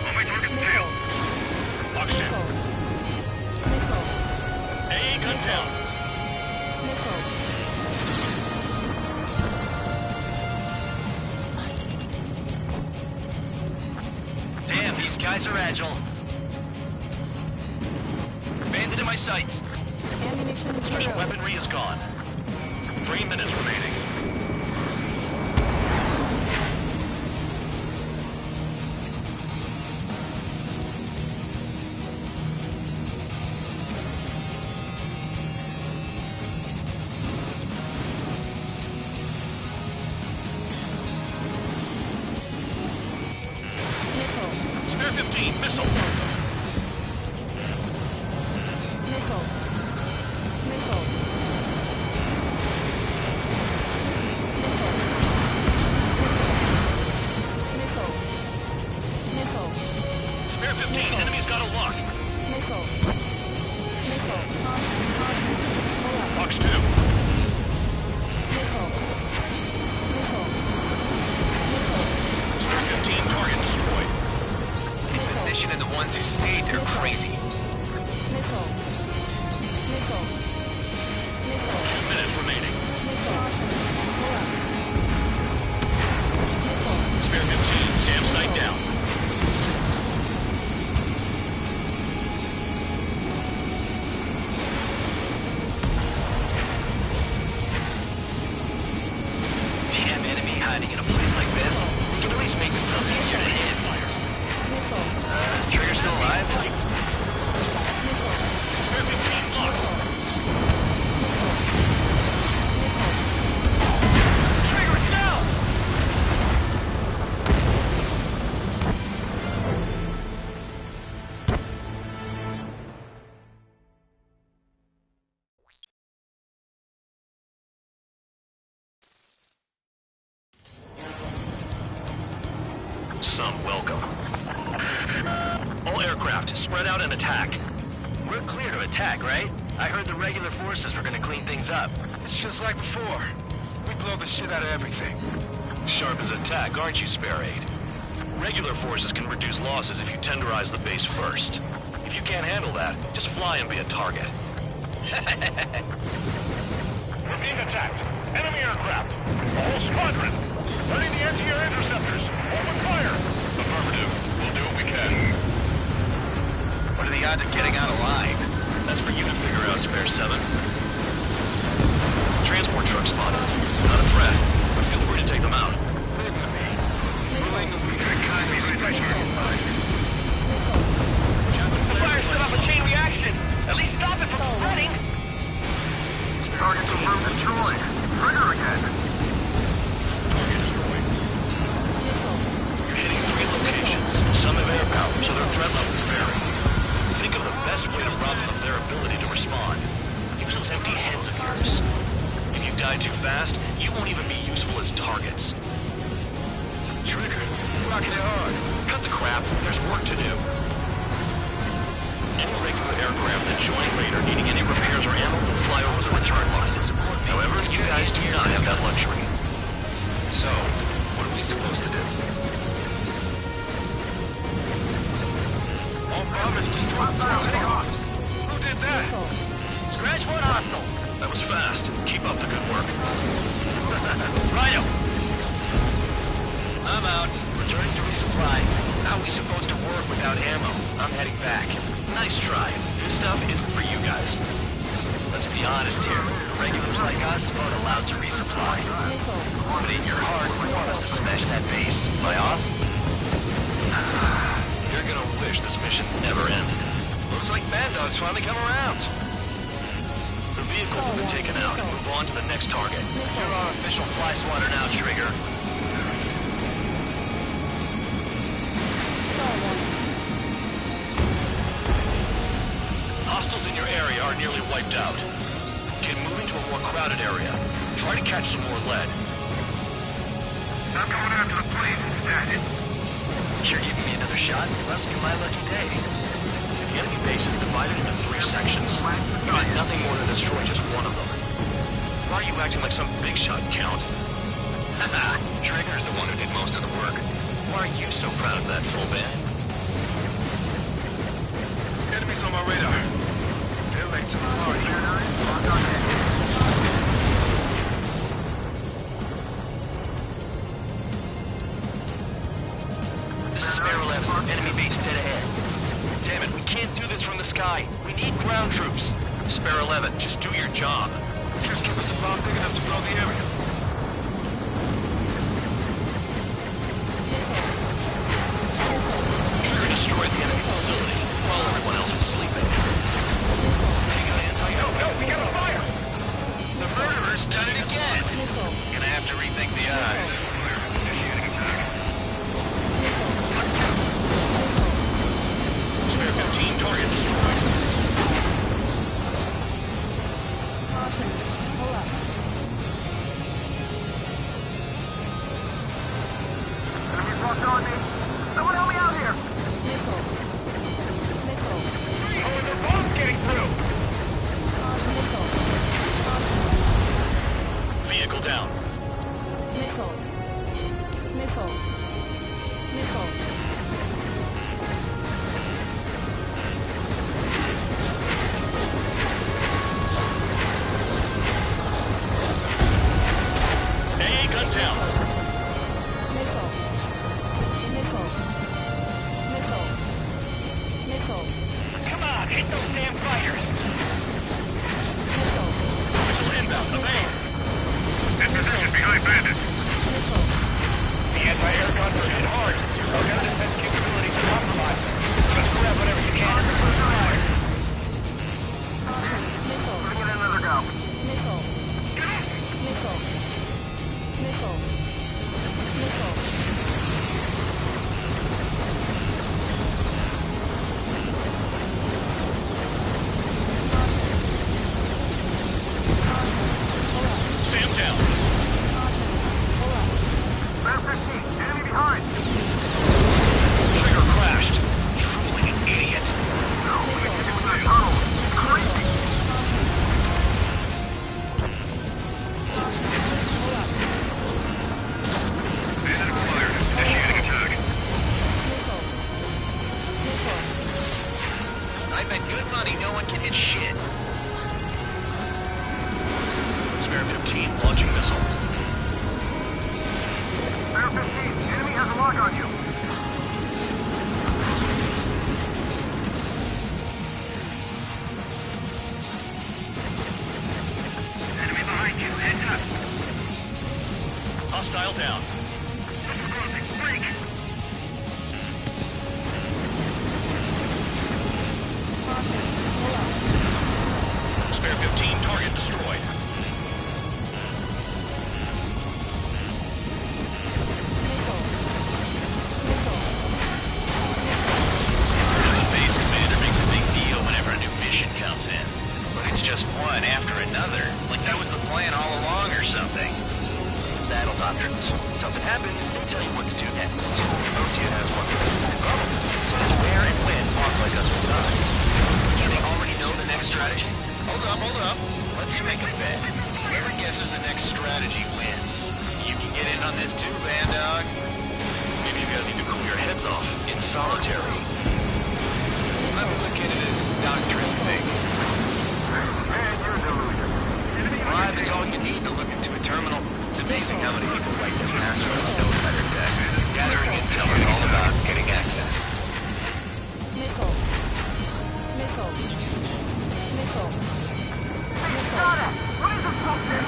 On my target's tail. Fox 2. AA gun down. Damn, these guys are agile. Bandit in my sights. Special weaponry is gone. 3 minutes remaining. Spare 15, missile. Nickel. Nickel. Nickel. Nickel. Spare 15, enemy's got a lock. Nickel. Nickel. Fox 2. Nickel. Nickel. Spare 15, target destroyed. It's the mission and the ones who stayed there crazy. Nickel. Nickel. 2 minutes remaining. Spare 15, SAM site down. Damn enemy hiding in a place like this. They can at least make themselves easier to hit. Is Trigger still alive? Spare 15, locked. Trigger down! Some welcome. All aircraft, spread out and attack. We're clear to attack, right? I heard the regular forces were gonna clean things up. It's just like before. We blow the shit out of everything. Sharp as a tack, aren't you, Spare 8? Regular forces can reduce losses if you tenderize the base first. If you can't handle that, just fly and be a target. We're being attacked. Enemy aircraft. A whole squadron. Ready the anti-air interceptors. Open fire. Affirmative. We'll do what we can. What are the odds of getting out alive? That's for you to figure out, Spare 7. Transport truck spotted. Not a threat, but feel free to take them out. Leave with me. Kindly special. The fire set off a chain reaction. At least stop it from spreading. Target confirmed destroyed. Trigger again. Target destroyed. You're hitting 3 locations. Some have air power, so their threat levels vary. Think of the best way to rob them of their ability to respond. Use those empty heads of yours. If you die too fast, you won't even be useful as targets. Trigger, rocking it hard. Cut the crap. There's work to do. Any regular aircraft that join Raider needing any repairs or ammo will fly over the return lot. However, you guys do not have that luxury. So, what are we supposed to do? All bombers destroyed. Take off. Who did that? Scratch one hostile. That was fast. Keep up the good work. Rhino. I'm out. Returning to resupply. How are we supposed to work without ammo? I'm heading back. Nice try. This stuff isn't for you guys. Let's be honest here. Regulars like us aren't allowed to resupply. But in your heart, you want us to smash that base. Am I off? You're gonna wish this mission never ended. Looks like Bad Dog's finally come around. The vehicles have been taken out. Move on to the next target. You're our official fly swatter now, Trigger. Hostiles in your area are nearly wiped out. Get moving to a more crowded area. Try to catch some more lead. I'm going after the plane instead. You're giving me another shot? It must be my lucky day. The enemy base is divided into 3 sections. You need nothing more than destroy just one of them. Why are you acting like some big shot, Count? Haha, Trigger's the one who did most of the work. Why are you so proud of that, full band? Enemies on my radar. They're late to the party. This is Spare 11. Enemy base dead ahead. Damn it, we can't do this from the sky. We need ground troops. Spare 11, just do your job. Just give us a bomb big enough to blow the area. Trigger destroyed the enemy facility while everyone else was sleeping. Take out anti-air. No, we got a fire! The murderer's done it again. Gonna have to rethink the odds. It's on me. Someone help me out here. Nickel. Nickel. Oh, the bomb's getting through. Nickel. Vehicle down. Nickel. Nickel. Nickel. AA gun down. Nickel. Nickel. Nickel. Nickel. Come on, hit those damn fighters. Nickel. Missile inbound. Evade. In position behind bandits. Nickel. The anti-air guns are hit hard. Our air defense capabilities are compromised. Just grab whatever you can. Nickel. Bring in another go. Nickel. Nickel. Nickel. Nickel. Sam down. Bear 15, enemy behind. Trigger crashed. Truly an idiot. No, we can get into the tunnel. It's crazy. Bandit acquired. Initiating attack. I bet good money no one can hit shit. Spare 15 launching missile. Bear 15, enemy has a lock on you. Enemy behind you, heads up. Hostile down. Closing, break. Spare 15 target destroyed. The base commander makes a big deal whenever a new mission comes in. But it's just one after another. Like that was the plan all along or something. Battle doctrines. Something happens, they tell you what to do next. Osia has one thing in common. So it's where and when Hawks like us will die. Do they already know the next strategy? Hold up. Let's make a bet. Whoever guesses the next strategy wins. You can get in on this too, Band Dog. Maybe you gotta need to cool your heads off in solitary. I'm looking at this doctrine thing. And your delusion. Live is all you need to look into a terminal. It's amazing how many people write their password on note by their desk. Gathering intel is all about getting access. Nickel. Nickel. Nickel. Got it! What is this bullshit?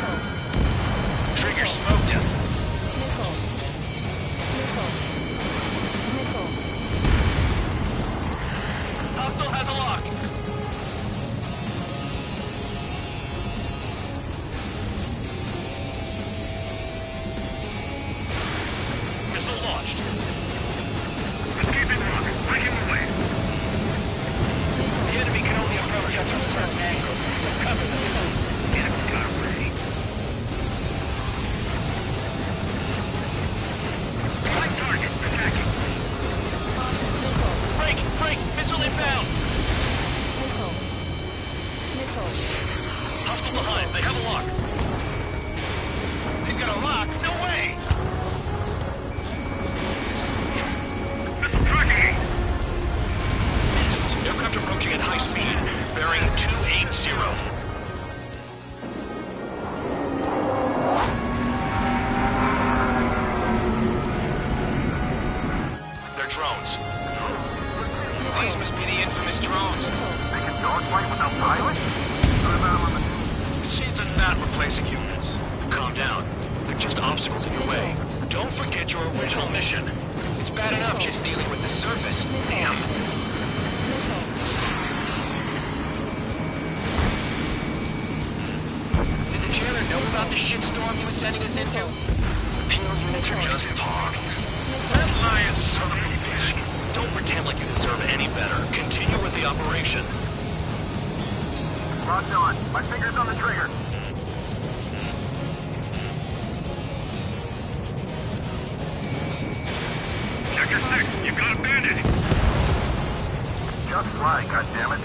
Trigger smoked him. Nickel. Nickel. Nickel. Hostile has a lock. Missile launched. Escaping rock. Break him away. The enemy can only approach us from certain angles. Cover them. Enemy got away. Find target. Attacking. Break! Missile inbound! Nickel. Nickel. Hostile behind. They have a lock. They've got a lock? No way! Missile tracking. Aircraft approaching at high speed. Bearing 280. They're drones. These must be the infamous drones. They can dogfight without pilots? What about them on the Machines are not replacing humans. Calm down. They're just obstacles in your way. Don't forget your original mission. It's bad enough just dealing with the surface. Damn. Did the jailer know about the shitstorm he was sending us into? Penal units are just pawns. That lying son of a bitch. Don't pretend like you deserve any better. Continue with the operation. Locked on. My finger's on the trigger. Sector 6, you got a bandit! Just fly, goddammit.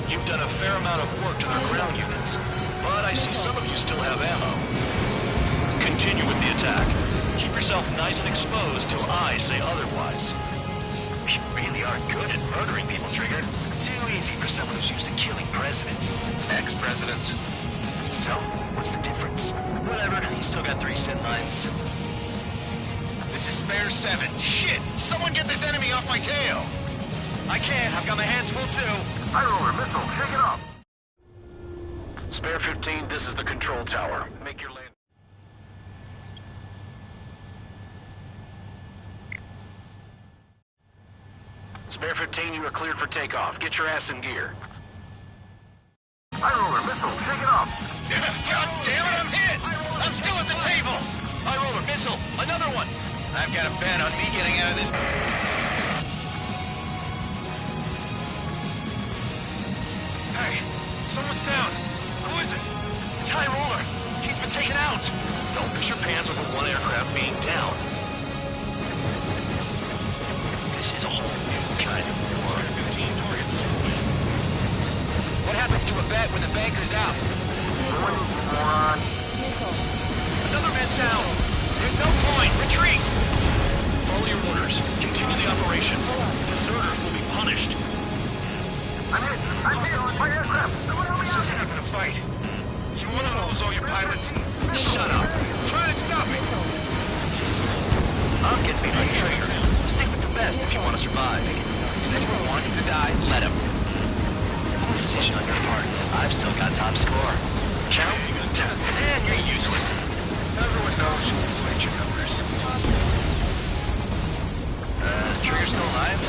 You've done a fair amount of work to their ground units, but I see some of you still have ammo. Continue with the attack. Keep yourself nice and exposed till I say otherwise. You really are good at murdering people, Trigger. Too easy for someone who's used to killing presidents. Ex-presidents. So, what's the difference? Whatever, you still got 3 sin lines. This is Spare 7. Shit! Someone get this enemy off my tail! I can't, I've got my hands full too. High roller missile, shake it up! Spare 15, this is the control tower. Make your land. Spare 15, you are cleared for takeoff. Get your ass in gear. High roller missile, shake it up! God damn it, I'm hit! I'm still at the table! High roller missile, another one. I've got a bet on me getting out of this. Hey, someone's down. Who is it? It's High Roller. He's been taken out. Don't piss your pants over one aircraft being down. This is a whole new kind of war. 15 target destroyed. What happens to a bet when the banker's out? Moron! Another man down. There's no point. Retreat. Follow your orders. Continue the operation. Deserters will be punished. I'm hit! I'm hit! My aircraft! Someone help me This out isn't here! even a fight. You want to lose all your pilots? Shut up. Try to stop me! I'm getting behind the trigger. Stick with the best if you want to survive. If anyone wants to die, let him. Decision on your part. I've still got top score. Count? And you're useless. Everyone knows you played your numbers. Is Trigger still alive?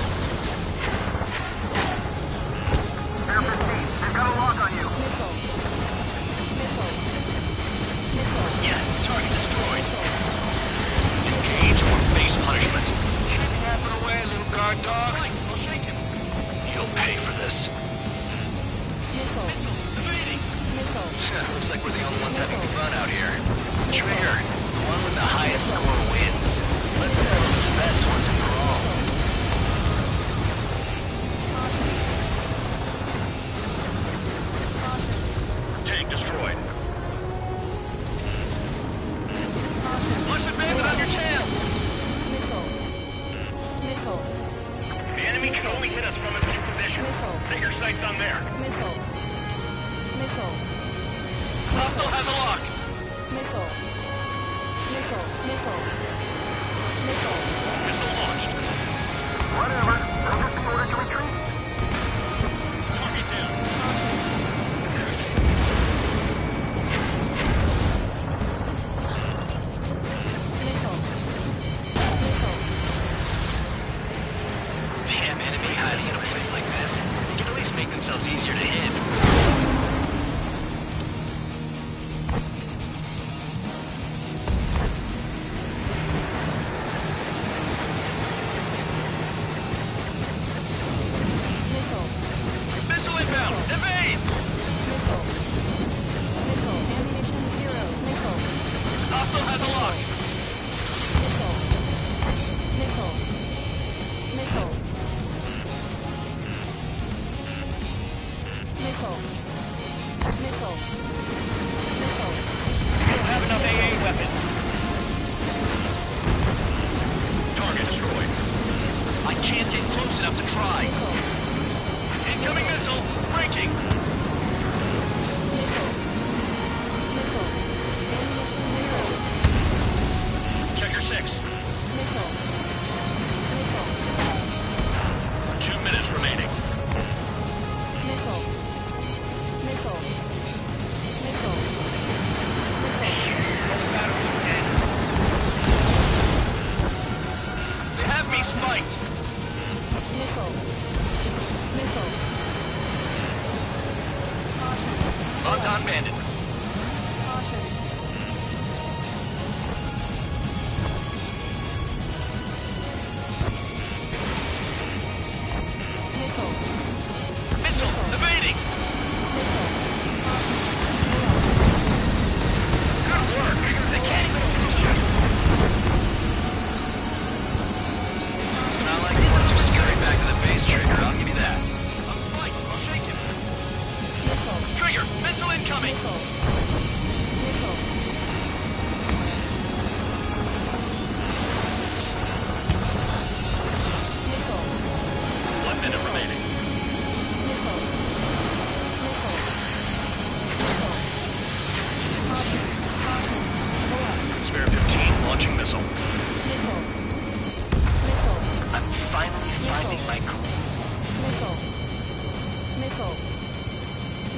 Spare 15, they've got a lock on you! Yeah, target destroyed. Engage or face punishment. Kidnapping away, little guard dog. I'll shake him. You'll pay for this. Looks like we're the only ones having fun out here. Trigger, the one with the highest score wins. Let's settle the best once and for all. Tank destroyed. Watch the bandit on your tail! The enemy can only hit us from a new position. Set your sights on there. Hostile has a lock! Missile launched. Whatever. They'll just be ordered to retreat. Target down. Damn enemy hiding in a place like this. They can at least make themselves easier to hit. Spare 15, launching missile. Nickel. I'm finally finding my groove. Nickel. Nickel.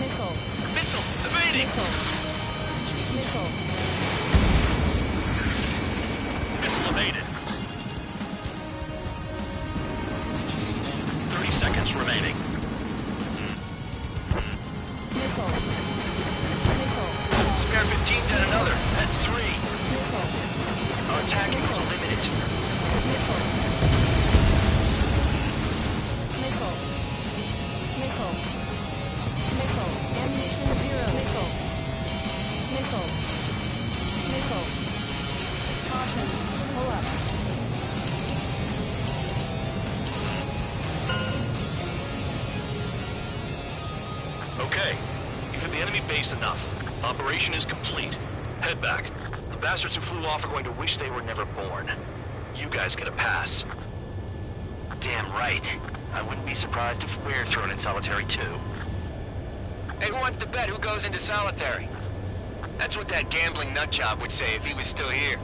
Nickel. Missile! Evading! Nickel. Nickel. Missile evaded. 30 seconds remaining. Nickel. Nickel. Spare 15 got another. That's 3. Nickel. Our attacking is limited. Nickel. Nickel. Nickel. Nickel. Ammunition 0. Nickel. Nickel. Nickel. Caution. Pull up. Okay. You've hit the enemy base enough. Operation is complete. Head back. The bastards who flew off are going to wish they were never born. You guys get a pass. Damn right. I wouldn't be surprised if we're thrown in solitary too. Hey, who wants to bet who goes into solitary? That's what that gambling nutjob would say if he was still here.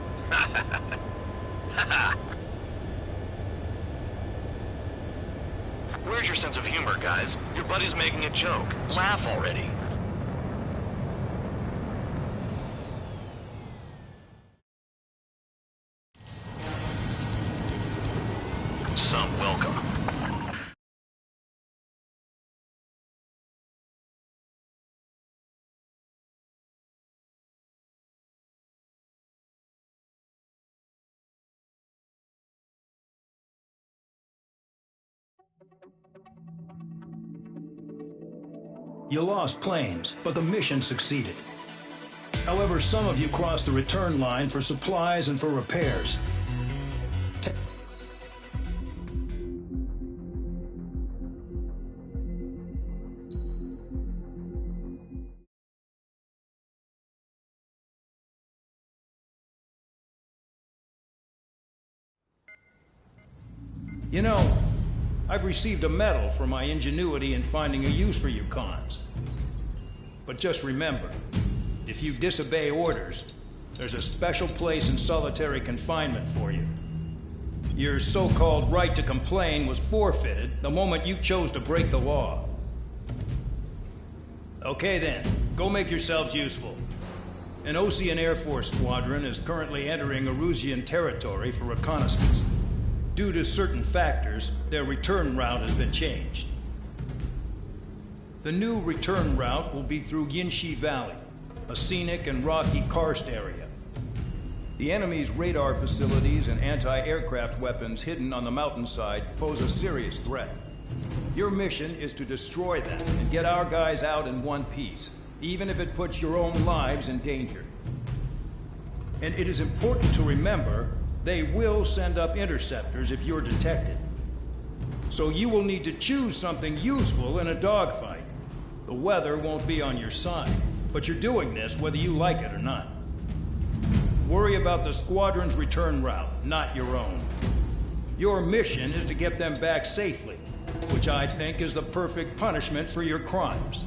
Where's your sense of humor, guys? Your buddy's making a joke. Laugh already. Some welcome. You lost planes, but the mission succeeded. However, some of you crossed the return line for supplies and for repairs. You know, I've received a medal for my ingenuity in finding a use for you cons. But just remember, if you disobey orders, there's a special place in solitary confinement for you. Your so-called right to complain was forfeited the moment you chose to break the law. Okay then, go make yourselves useful. An Osean Air Force squadron is currently entering Erusian territory for reconnaissance. Due to certain factors, their return route has been changed. The new return route will be through Yinshi Valley, a scenic and rocky karst area. The enemy's radar facilities and anti-aircraft weapons hidden on the mountainside pose a serious threat. Your mission is to destroy them and get our guys out in one piece, even if it puts your own lives in danger. And it is important to remember they will send up interceptors if you're detected. So you will need to choose something useful in a dogfight. The weather won't be on your side, but you're doing this whether you like it or not. Worry about the squadron's return route, not your own. Your mission is to get them back safely, which I think is the perfect punishment for your crimes.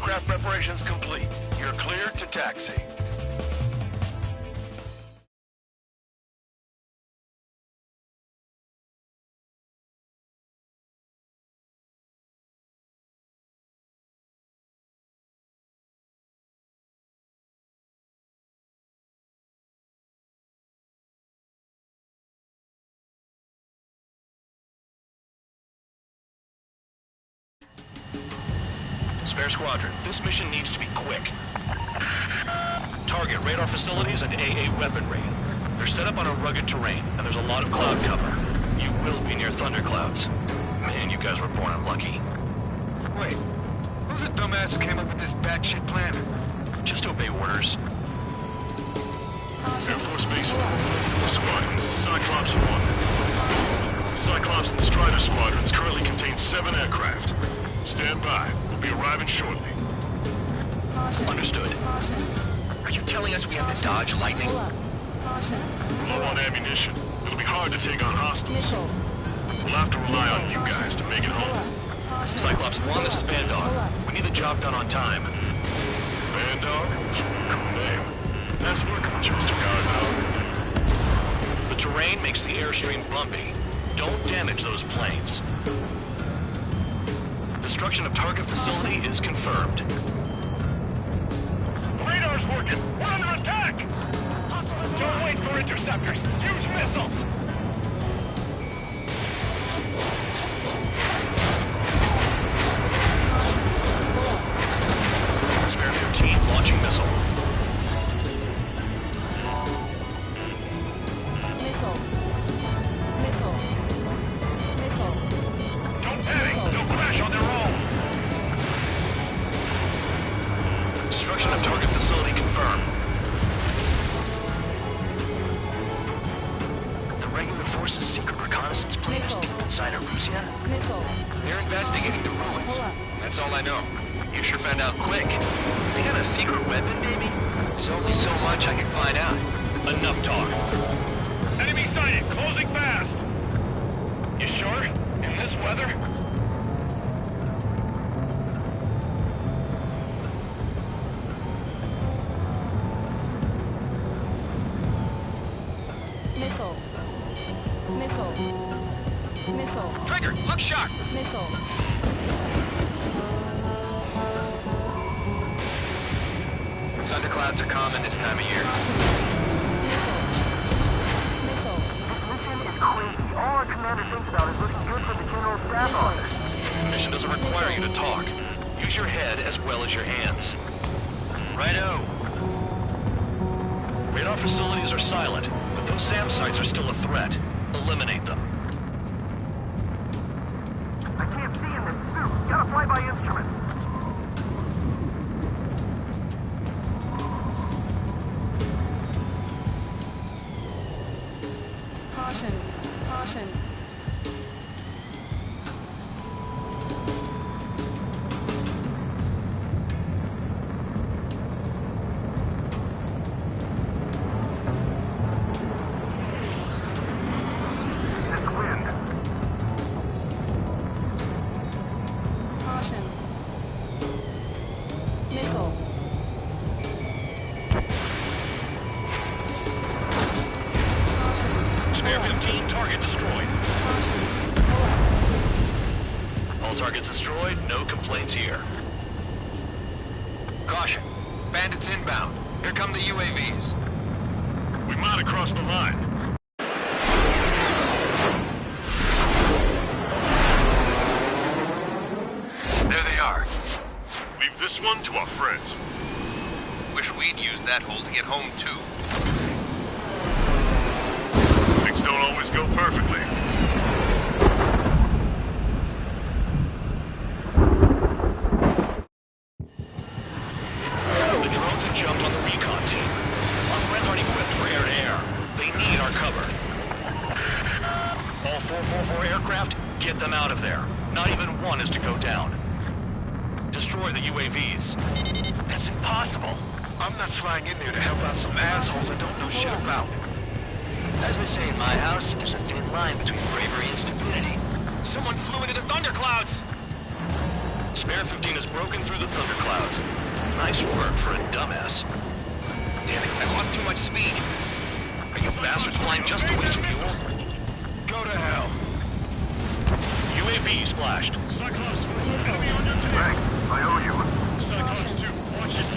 Aircraft preparations complete. You're cleared to taxi. Spare Squadron, this mission needs to be quick. Target radar facilities and AA weaponry. They're set up on a rugged terrain, and there's a lot of cloud cover. You will be near thunderclouds. Man, you guys were born unlucky. Wait, who's the dumbass who came up with this batshit plan? Just obey orders. Air Force Base 4 Squadron, Cyclops 1. Cyclops and Strider Squadrons currently contain 7 aircraft. Stand by. We'll be arriving shortly. Understood. Are you telling us we have to dodge lightning? Low on ammunition. It'll be hard to take on hostiles. We'll have to rely on you guys to make it home. Cyclops 1, this is Bandog. We need the job done on time. Bandog? Cool name. Nice work on you, Mr. Guard. The terrain makes the airstream bumpy. Don't damage those planes. Destruction of target facility is confirmed. Radar's working. We're under attack. Don't wait for interceptors. Use missiles. Spare 15 launching missile. Don't panic. They'll crash on their own. Destruction of target facility confirmed. The regular force's secret reconnaissance plane is deep inside Aruzia? They're investigating the ruins. That's all I know. You sure found out quick. They got a secret weapon, maybe? There's only so much I can find out. Enough talk. Enemy sighted. Closing fast. You sure? In this weather? Trigger, look sharp! Thunderclouds are common this time of year. Mission is crazy. All our commander thinks about is looking good for the general staff office. Mission doesn't require you to talk. Use your head as well as your hands. Righto. Radar facilities are silent, but those SAM sites are still a threat. Eliminate them. I can't see in this suit. Gotta fly by instrument. Caution. This wind. Missile. Spare 15, target destroyed. All targets destroyed, no complaints here. Caution. Bandits inbound. Here come the UAVs. We might have crossed the line. There they are. Leave this one to our friends. Wish we'd used that hole to get home, too. Things don't always go perfectly. The drones have jumped on the recon team. Our friends aren't equipped for air-to-air. They need our cover. All 444 aircraft, get them out of there. Not even one is to go down. Destroy the UAVs. That's impossible. I'm not flying in there to help out some assholes I don't know shit about. As they say in my house, there's a thin line between bravery and stupidity. Someone flew into the thunderclouds! Spare 15 is broken through the thunderclouds. Nice work for a dumbass. Damn it, I lost too much speed. Are you bastards flying just to waste fuel? Go to hell. UAV splashed. Cyclops, enemy on your tail. Frank, I owe you. Cyclops 2, watch your 6.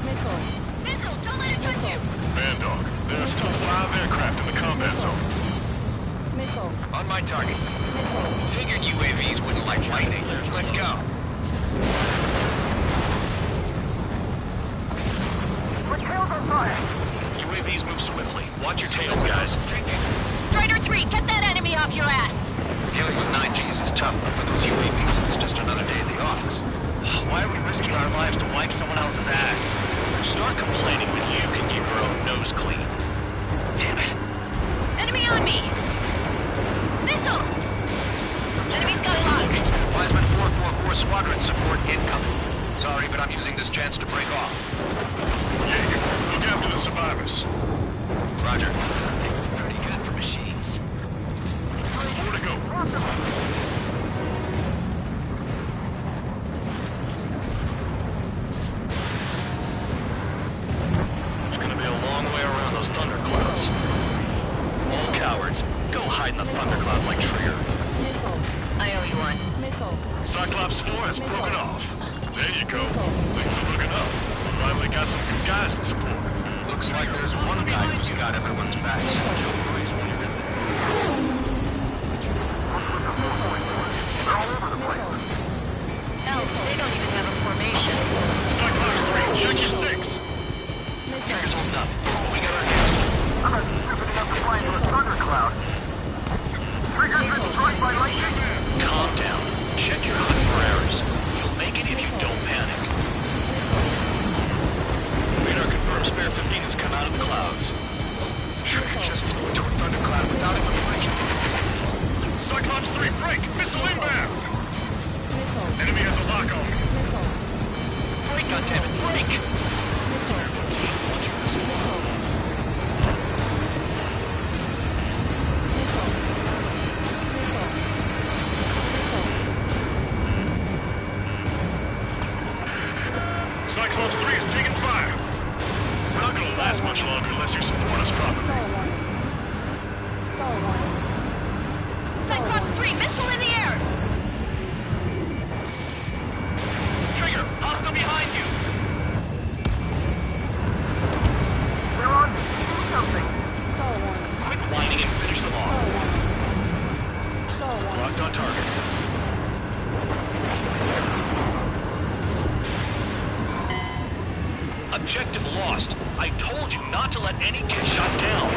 Missile. Missile, don't let it touch you! Man Dog, there are still 5 aircraft in the combat zone. Missile. On my target. Missile. Figured UAVs wouldn't like lightning. Let's go. UAVs move swiftly. Watch your tails, guys. Strider 3, get that enemy off your ass! Dealing with 9Gs is tough, but for those UAVs, it's just another day at the office. Why are we risking our lives to wipe someone else's ass? Start complaining when you can keep your own nose clean. Damn it. Enemy on me! Missile! Enemy's got locked! Wiseman 444 squadron support incoming. Sorry, but I'm using this chance to break off. Jaeger, look after the survivors. Roger. Pretty good for machines. 4 to go. It's gonna be a long way around those thunderclouds. All cowards, go hide in the thunderclouds like Trigger. Missile. I owe you one. Missile. Cyclops 4 has broken off. There you go. Things are looking up. Finally got some good guys in support. Looks like there's one guy who's got everyone's back. Joe Furry's winning it. Hell, they don't even have a formation. Cyclops 3, check your 6. Trigger's holding up. We got our hands. Calm down. Check your HUD for errors. You'll make it if you don't panic. Radar confirms Spare 15 has come out of the clouds. Trigger just flew into a thundercloud without even breaking. Cyclops 3, break! Missile inbound! Missile. Enemy has a lock on me. Missile. Break, goddammit, break! Spare 15 launching missile. Cyclops 3 is taking fire. We're not gonna last much longer unless you support us properly. Cyclops 3, missile in the air! Trigger, hostile behind you. Quit whining and finish them off. Locked on target. Objective lost. I told you not to let any get shot down.